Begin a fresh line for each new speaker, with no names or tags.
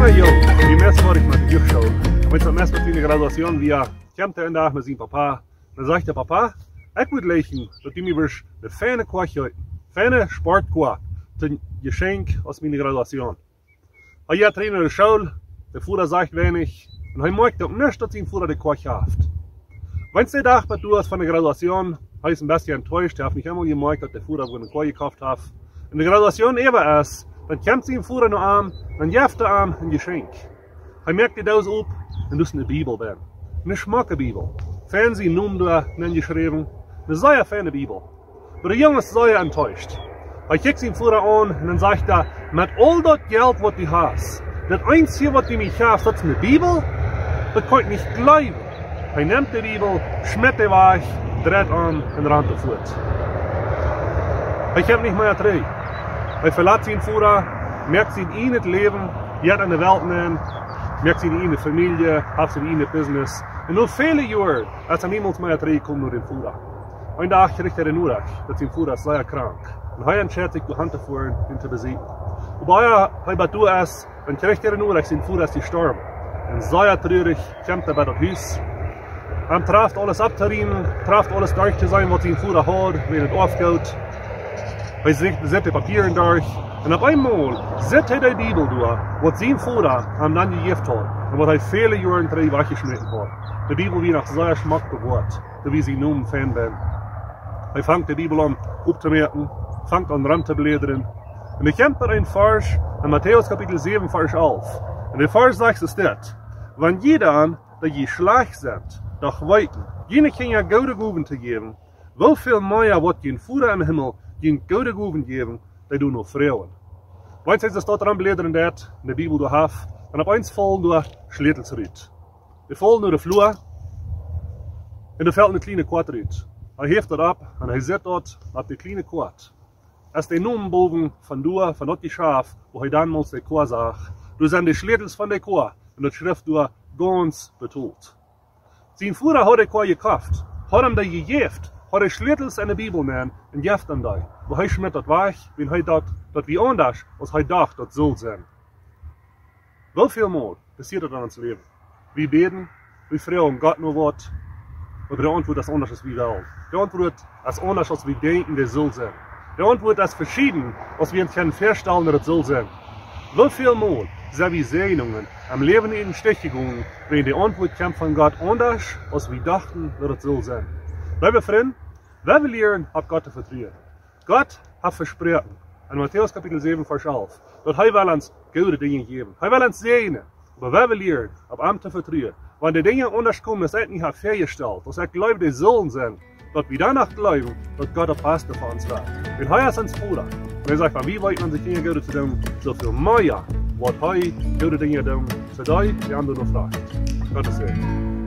jonge jong, die meeste wat ik met de jeugdschool. En met zo'n mes met die graduatie weer, komt hij een dag met zijn papa. Dan zegt de papa, ik moet leggen dat hij me weer de fijne kwastje, fijne sportkwa, ten geschenk als mijn graduatie. Hij gaat erin naar de school, de voeder zegt weinig, en hij maakt ook niet dat zijn voeder de kwastje heeft. Wanneer hij dag met du van de graduatie, hij is een beetje enttäuscht, hij heeft niet helemaal gemerkt dat de voeder voor een kwastje gekauft heeft. En de graduatie even is, dan komt zijn voeder nog aan, dan geeft hij aan een geschenk. Hij merkt die doos op en doet een Bibel bij. Een schmakke Bibel. Fernsehen noemde er geschreven. Een zeer fijne Bibel. Maar de jongen is zeer enttäuscht. Hij kijkt zijn voeder aan en dan zegt hij, met al dat geld wat hij heeft, dat einzige wat hij mij geeft, dat is een Bibel, dat kan ik niet geloven. Hij neemt de Bibel, schmet die weg, draait aan en rent voort. Hij komt niet meer terug. Hij verlaat zijn voeder, merkt zijn in het leven, gaat aan de wereld nemen, merkt zijn in de familie, heeft zijn in de business. En nog vele jaren, als hij niemand meer terugkomt door den voeder. Een dag richt hij nodig, dat zijn voeder zeer krank. En hij entscheidt zich de hand te voeren en te besiegen. Wobei hij bij toe is, dan krijgt hij nodig, zijn voeder is gestorben. En zeer treurig komt hij bij dat huis. Hij treft alles ab te ringen, treft alles durch te zijn wat zijn voeder had, weer het afgehouden. Hij zet de papieren door en op eenmaal zet hij de Bibel door, wat zijn voeder hem dan gegeven had en wat hij vele jaren terug weggesmeten had. De Bibel wie nog zeer smakelijk wordt, de wie ze noemen fan ben. Hij vangt de Bibel aan op te merken, vangt aan rand te bladeren. En er komt er een vers in Matthäus kapitel 7 vers 11. En de vers zegt is dit, wanneer je dan, dat je slecht bent, doch weten, jene kan je goede gaven te geven, hoeveel meer wordt je voeder in de hemel je goede gaven geven, die doen nog vrouwen. Wanneer ze staat er aan bladeren dat, in de Bibel door af, en opeens vallen door sleutels eruit. Die vallen door de vloer, en er valt een kleine kwart eruit. Hij heeft dat op en hij zet dat op de kleine kwart. Als de noemen boven van door, van dat schaaf, waar hij dan eens de kwart zag, door zijn de sleutels van de kwart en dat schrift door ganz betoeld. Zijn voeder had de kwart gekauft, had hem die gegeven, had de sleutels in de Bibel nemen en geeft hem die. Maar hij schmidt dat weg, wenn hij dacht, dat wie anders, als hij dacht, dat zou zijn. Wel veel meer passiert dat in ons leven. We beten, we vragen Gott nog wat, aber de antwoord is anders als we willen. De antwoord is anders als we denken, dat zal zijn. De antwoord is verschieden als we het kunnen voorstellen dat het zal zijn. Wel veel meer zijn we zegeningen am Leben in den Stich gegangen, wenn de antwoord komt van Gott anders als we dachten dat het zal zijn. Liebe Freunde, wir leren op Gott te vertrouwen. Gott hat versprochen, in Matthäus kapitel 7 vers 11, dat hij wil ons goede dingen geven. Hij wil ons zegenen. Maar wir leren op hem te vertrouwen. Want de dingen anders komen, dat hij niet heeft voorgesteld. Dus ik geloof, die zullen zijn. Dat we danach geloven, dat Gott het beste voor ons wil. En hij is ons voeder. En hij zegt, van wie weet man zich dingen goede te doen, zoveel meer wat hij goede dingen doen, zodat hij de anderen nog vraagt. Gott is zegen.